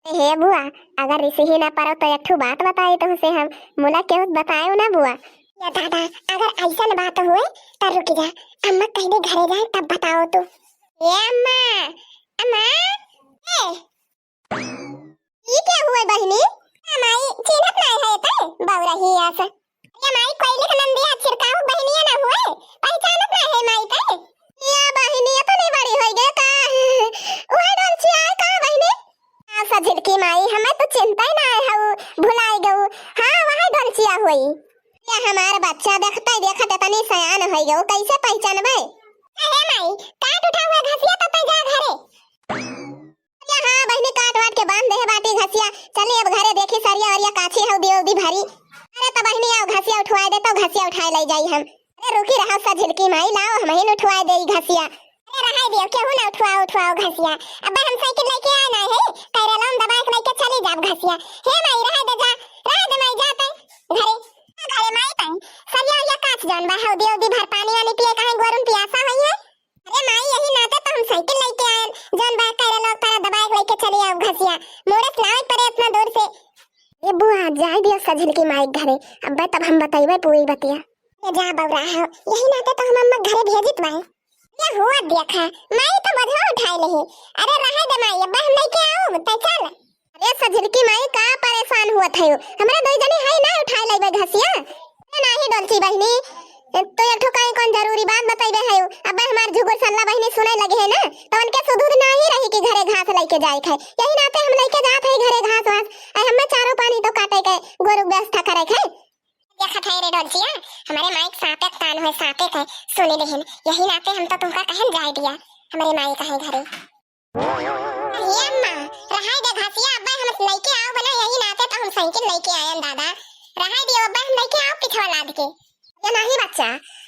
हे बुआ, अगर रिसी ही ना पारो तो एक ठो बात बताई तो उसे हम मोला केहू बतायो ना बुआ। या दादा, अगर ऐसा बात हुए तो रुक जा, अम्मा कहीं घरे जाए तब बताओ तू। ए अम्मा, अम्मा, ये क्या हुआ बहनी? हमारी चिन्हत नहीं है ते बौरा ही ऐसा। ये हमारी कोयले का नंदिया छिड़काव बहनिया ना हुए, पहचानत नहीं है माई ते। ये बहनी अपनी बड़ी हो गई का? वही डोलची आए का बहनी? सझिलकी माई, हमें तो चिंता ही ना है, भुलाई गऊ। हाँ, वही डोलचिया हुई। ये हमारा बच्चा देखते तनी सयान हो गयो, कैसे पहचानबे? अरे माई, काट उठा हुआ घसिया तो जा घरे। हाँ बहनी, काट वाट के बांध दे बाटी घसिया। चली अब घरे देखी सरिया और काछी हौ दियोदी भारी। अरे तो बहनी आओ घसिया उठवाए दे तो घसिया उठाए ले जाई हम। अरे रुकी रहो सझिलकी माई, लाओ हम ही उठवाए दे घसिया। अरे रहाई दियो, केहू ना उठवाओ घसिया। अब हम साइकिल लेके आए ना है, कैरेलम दबा के लेके चली जाब घसिया। हे माई रहाई दे, जा रहाई दे माई, जाते घरे घरे माई तई सरिया या काच जान बा हौ दियोदी भर पानी आनी पिए काहे गोरुन पियासा होई है। अरे माई यही नाते तो हम साइकिल लेके आए, जान बा कैरेलम तारा दबा के लेके चली आब घसिया। मोड़स लाए पड़े इतना दूर से। ये बुआ जाए दियो सझिलकी माई घरे, अब तब हम बताइबे पूरी बतिया। ये जा बौरा हो, यही नाते तो हम अम्मा घरे भेजित बाई। ये हुआ देखा माई तो बधवा उठाई ले। अरे रहे दे माई, अब हम लेके आओ ते चल। अरे सझिलकी माई का परेशान हुआ थयो, हमरा दो जनी है ना उठाई लेबे घसिया। नाही डोलची बहनी, तो एक ठो कौन जरूरी बात बताइबे हयो। अब हमार झुगुर सल्ला बहनी सुने लगे है ना, तो उनके सुधुर नहीं रही कि घरे घास लेके जाए खाए। यही नाते हम लेके जात है घरे घास वास, आई हमें चारों पानी तो काटे के गोरु व्यवस्था करे खाए। देखा था रे डोलचिया, हमारे माई सापे कान है, सापे के सुनी लेहिन। यही नाते हम तो तुमका कहन जाए दिया हमारे माई कहे घरे। ये अम्मा रहाई दे घसिया, अब हम लेके आओ बना, यही नाते तो हम साइकिल लेके आए दादा। रहाई दियो, अब हम लेके आओ पिछवा लाद के। ये नहीं बच्चा,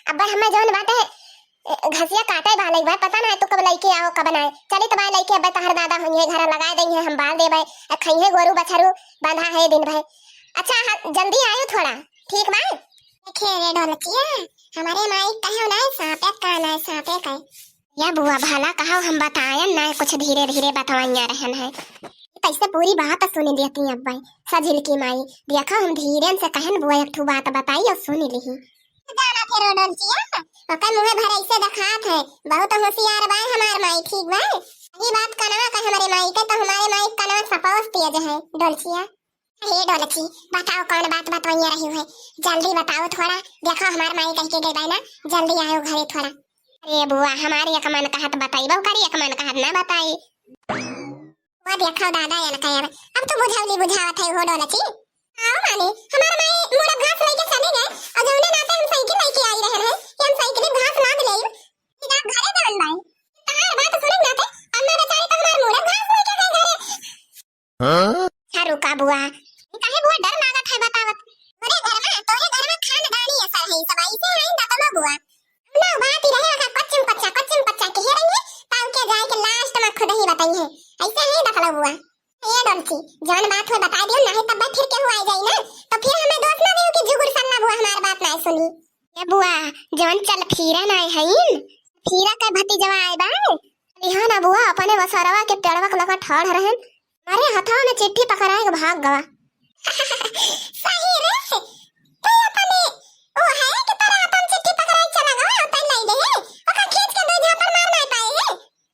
अब हमें जोन बात है घसिया काटे वाले बात पता ना है, तो कब लेके आओ कब ना। चली तो भाई लेके अब तहर दादा होइए घर लगा देंगे, हम बाल देबे खइए गोरु बछरू बांधा है दिन भर। अच्छा जल्दी आयो थोड़ा, ठीक बा? देखे रे डोलचिया, हमारे माई कहो ना सापे कान है, सापे के। या बुआ भला कहो, हम बतायन ना, कुछ धीरे धीरे बतावैया रहन है। कैसे पूरी बात सुनी देती अब भाई सझिलकी माई। देखो हम धीरे से कहन बुआ एक ठो बात बताई और सुनी ली। जाना फिर डोलचिया, ओकर मुंह भर ऐसे दिखात है, बहुत होशियार बा हमार माई, ठीक बा? ये बात कनवा कह हमारे माई के, तो हमारे माई कनवा सपोस पिए जे है डोलचिया। हे डोलची बताओ कौन बात बतवैया रही है, जल्दी बताओ थोड़ा। देखो हमार माई कह के गई ना, जल्दी आओ घरे थोड़ा। अरे बुआ हमारी एक मन कहत बताइबो करी, एक मन कहत ना बताई। वो देखो दादा या कह, अब तो बुझावत है वो डोलची। आओ माने हमार माई मोड़ा घास लेके चले गए, और जौने नाते हम साइकिल लेके आई रहे हैं कि हम साइकिल में घास लाद ले सीधा घरे जान भाई। तुम्हारी बात सुने नाते अम्मा बेचारी तो हमार मोड़ा घास लेके गए घरे। हां अच्छा रुका बुआ, काहे बुआ डर लागत है बतावत। तोरे घर में खानदानी असर है, सब ऐसे हैं दतमा बुआ। ना बात ही रहे कच्चम पच्चा के हे रही है, ताऊ के जाए के लास्ट में खुद ही बताई है। ऐसे है दतला बुआ। ये डोलची जान बात हो बता दियो, नहीं तब फिर के हुआ जाई ना, तो फिर हमें दोस्त ना देऊ कि जुगुर सन्ना बुआ हमार बात ना सुनी। ये बुआ जवन चल फिरा ना हईन, फिरा के भतीजवा आए बा। इहा ना बुआ अपने वसरवा के पेड़वा के लगा ठाड़ रहन, अरे हथवा में चिट्ठी पकड़ाए के भाग गवा। सही रे, तू अपने ओ है कि तोरा अपन चिट्ठी पकड़ाई चला गवा, तै लाई दे ओका खींच के दो झापड़ मार नहीं पाए है।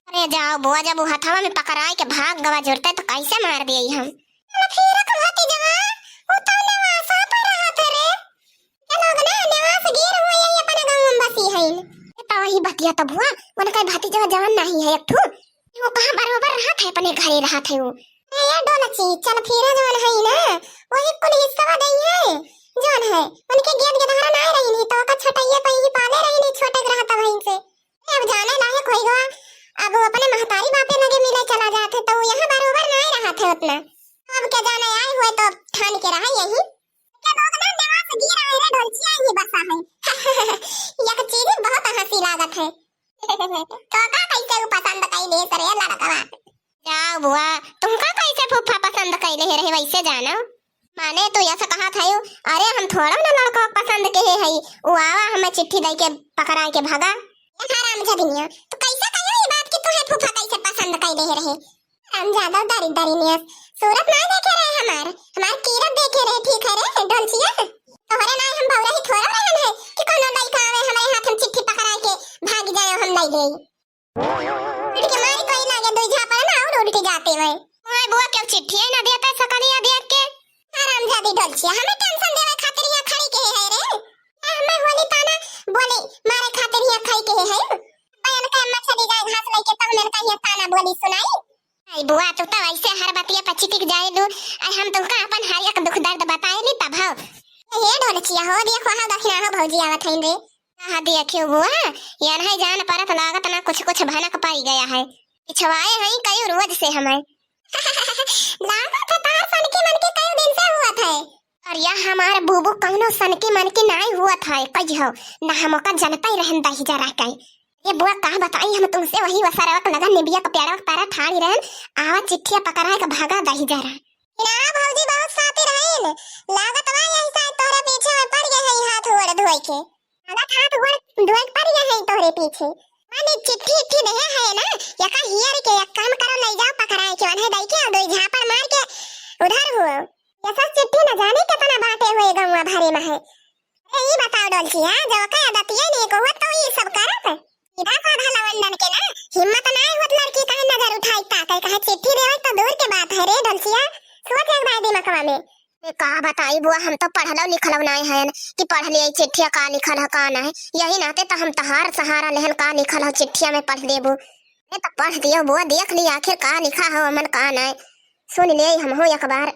अरे जाओ बुआ, जब वो हथवा में पकड़ाए के भाग गवा जुड़ते तो कैसे मार दिए हम। फिर कहती जवा वो तो नवासा पर रहा थे रे, ये लोग ना नवास गिर हुए ये अपन गांव में बसी है। तो वही बतिया तो बुआ, मन का भतीजा जवान नहीं है एक ठो, वो कहां बरोबर रहा थे, अपने घरे रहा थे वो। ये डोलची चल फिर जवान है ना, वही कुल हिस्सा दई है जान है, उनके गेद के धारा ना रही नहीं, तो का छोटैया पे ही पाले रही नहीं, छोटे ग्रह त वहीं से। अब जाने लायक होई गवा, अब वो अपने महतारी बापे लगे मिले चला जाते, तो यहाँ बरोबर ना रहा थे उतना। अब क्या जाने आए हुए तो ठान के रहा यही के लोग ना नवास गिर आए रे डोलचिया ही बसा है। यह चीज बहुत हंसी लागत है। तो का कैसे पसंद कई ले सरे लड़कवा। जाओ बुआ, तुमका कैसे फूफा पसंद कैले है रहे वैसे जानो। माने तो ऐसा कहा था यो, अरे हम थोड़ा ना लड़का पसंद के है, वो आवा हमें चिट्ठी दे के पकड़ा के भागा। हराम जदिनिया, तो कैसे कहियो ये बात कि तू है फूफा कैसे पसंद कैले रहे। हम ज्यादा दारी दारी नियस सूरत ना देखे रहे हमार कीरत देखे रहे ठीक है रे ढोलचिया तोहरे ना हम भौरा ही थोड़ा रहन है कि कोनो लइका आवे हमारे हाथ में चिट्ठी पकड़ा के भाग जाए हम नहीं गई इनके मारी कोई लागे दुई झापा ना और उल्टी जाते हुए ओए बुआ क्यों चिट्ठी ना देता सकलिया देख के हरामजादी ढोलचिया हमें टेंशन देवे खातिर यहां खड़ी के है रे हमें होली ताना बोली मारे खातिर यहां खड़ी के है बयान का अम्मा चली जाए घास लेके तब मेरे का यहां ताना बोली सुनाई आई बुआ तू तो ऐसे हर बतिया पचिटिक जाए दू और हम तुमका अपन हरिया का दुख दर्द बताए नी तब हो ये ढोलचिया हो देखो हां दखना हो भौजी आवत हईन रे हां देखियो बुआ ये नहीं जान परत लागत ना कुछ कुछ भनक पाई गया है पिछवाए हई कई रोज से हमें लागत तार सन के मन के कई दिन से हुआ था और यह हमारे बुबू कौनो सन के मन के नहीं हुआ था कहियो ना हमका जनता ही रहन दही जरा कई ये बुआ कहा बताई हम तुमसे वही वसरवक लगा निबिया का प्यारा तारा ठाड़ी रहन आवा चिट्ठिया पकड़ाए का भागा दही जरा ना भौजी बहुत साथी रहेन लागत वा यही साथ तोरे पीछे में पड़ गए है हाथ गोड़ धोई के लागत हाथ गोड़ धोई पड़ गए है तोरे पीछे माने चिट्ठी इट्ठी नहीं है ना या का हियर के एक काम करो ले जाओ पकड़ाए के वने दई के दो झापड़ मार के उधर हुओ ये सब चिट्ठी न जाने कितना बाटे हुए गौवा भरे में है ये बताओ डोलचिया जो का दतिये ने को तो ये सब करत इधर का भलावंदन के ना हिम्मत ना होत लड़की कहे नजर उठाई ताकई कहे चिट्ठी देवे तो दूर के बात है रे डोलचिया सोच एक बार दिमागवा में का बताई बुआ हम तो पढ़लो लिखलो नहीं है कि पढ़ लिए चिट्ठिया का लिखल है का नहीं यही नाते तो हम तहार सहारा लेहन का लिखल है चिट्ठिया में पढ़ लेबू ए तो पढ़ दियो बुआ देख ली आखिर का लिखा है हमन का नहीं सुन ले हम हो एक बार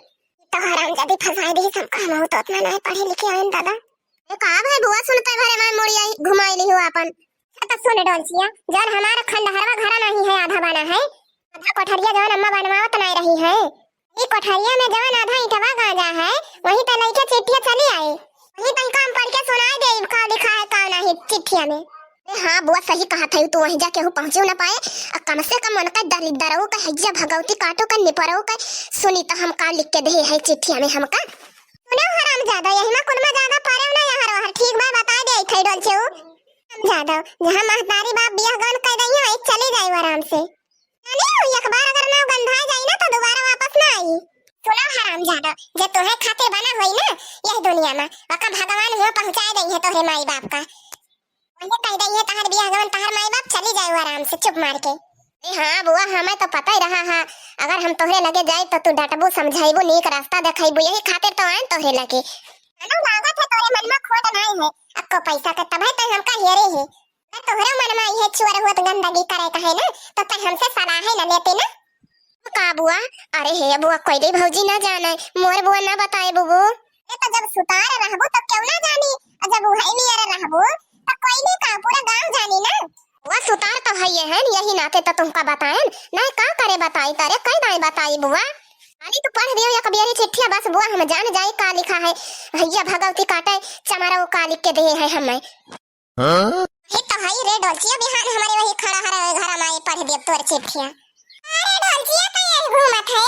तो हरामजादी फसाई दी सब काम हो तो उतना नहीं पढ़े लिखे आइन दादा ए का भाई बुआ सुनते घरे में मुड़िया घुमाई ली हो अपन तो सुन डोलचिया जन हमारा खंडहरवा घर नहीं है आधा बना है आधा कोठरिया जवन अम्मा बनवावत नहीं रही है ये कोठरिया में जवन आधा ईंटवा गांजा है वही पे लइके चिट्ठिया चली आई वही पे काम पढ़ के सुनाई दे का लिखा है का नहीं चिट्ठिया में हां बुआ सही कहा था तू वहीं जाके हो पहुंचे ना पाए कम से कम उनका दरिद्रओ का हज्जा भगवती काटो का निपरो का सुनी तो हम का लिख के दे है चिट्ठिया में हमका सुनो हरामजादा यही में कुल में ज्यादा पारे ना यार ठीक बात बता दे थई डोलचे ज्यादा जहां महतारी बाप बियाह गन कर दई है चली जाई आराम से नहीं एक बार अगर ना गंधा जाई ना तो दोबारा वापस ना आई सुनो हरामजादा जे तोहे खातिर बना होई ना यह दुनिया में अका भगवान हो पहुंचा दई है तोरे माई बाप का वही कह दई है तहर बियाह गन तहर माई बाप चली जाई आराम से चुप मार के हां बुआ हमें तो पता ही रहा है अगर हम तोहरे लगे जाए तो तू डटबो समझाइबो नीक रास्ता देखाइबो यही खातिर तो आन तोहरे लगे अनु लागत है तोरे मन में खोट नहीं है अक्को पैसा के तब है तो हमका हेरे है मैं तोहरे मन में ये चोर होत गंदगी करे कहे ना तो तै हमसे सलाह है ना लेते ना का बुआ अरे हे बुआ कोई दे भौजी ना जाने मोर बुआ ना बताए बुबू ए तो जब सुतार रहबो तो क्यों ना जानी और जब उहाई नहीं अरे रहबो तो कोई नहीं का पूरा गांव जानी ना बुआ सुतार तो है ये है यही नाते तो तुमका बताएं नहीं का करे बताई तारे कई नहीं बताई बुआ अरे तू पढ़ दियो या कभी ये चिट्ठिया बस बुआ हम जान जाए का लिखा है भैया भगवती काटे चमारा वो का लिख के दे है हमें हे तो हाई रे डोलचिया बिहान हमारे वही खड़ा हरा घर में पढ़ दियो तोर चिट्ठिया अरे डोलचिया तो ये घूमत है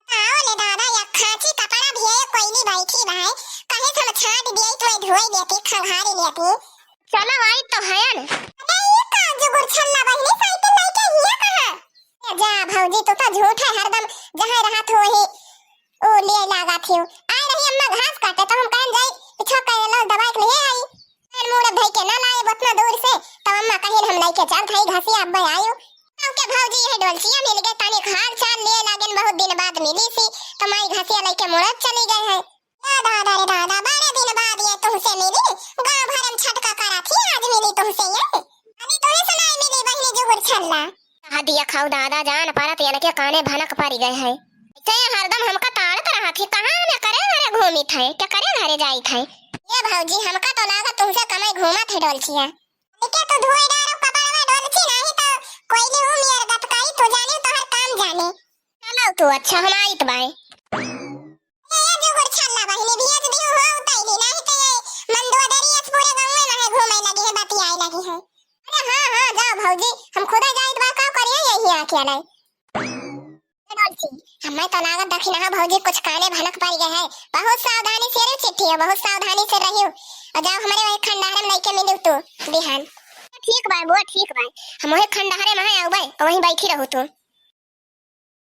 आओ ले दादा या खांची कपड़ा भी है कोई नहीं बैठी भाई कहे हम छाट दिए तो धोई देती खलहारी लेती चलो आई तो है न अरे ये का जुगुर छल्ला बहनी साइकिल लेके हिया कहां जा भौजी तो झूठ है हरदम जहां रहा थो ही ओ ले लागा थियो आई रही अम्मा घास काटे तो हम कहन जाई पिछो कह लो दवाई ले आई फिर मोड़ भाई के ना लाए बतना दूर से तब अम्मा कहे हम लेके चल खाई घासी अब आयो के भौजी ये डोलचिया मिल गए ताने खाल चाल ले लागन बहुत दिन बाद मिली सी तमाई घासिया लेके मोड़ चली गए है दादा रे दादा बड़े दिन बाद ये तुमसे मिली गांव भर में छटका करा थी आज मिली तुमसे ये अभी तो ये सुनाई मिली बहनी जुगुर छल्ला कहा दिया खाओ दादा जान परत यान के काने भनक पड़ गए है इसे हरदम हमका ताड़त रहा थी कहां में करे घरे घूमी थे क्या करे घरे जाई थे ये भौजी हमका तो लागा तुमसे कमाई घूमा थे डोलचिया क्या तो धोई डारो कपड़ा में डोलची नहीं तो कोई नहीं हूं मेरे गतकाई तो जाने तो हर काम जाने चलो तू अच्छा हम आईत बाय ये जुगुर छल्ला बहनी भेज दियो हो उताई नहीं तो ये मंदोदरी इस पूरे गांव में ना घूमे लगी है बाती आई लगी है अरे हां जाओ भौजी हम खुदा जाइत बा का करिए यही आके लाई हमें तो लागत दक्षिणा भौजी कुछ काने भनक पड़ गए है बहुत सावधानी से रे चिट्ठी है बहुत सावधानी से रहियो और जाओ हमारे वही खंडहर में लेके मिलू तू बिहान ठीक बा बुआ ठीक बा हम वही खंडहर में आऊ बा वहीं बैठी रहू तू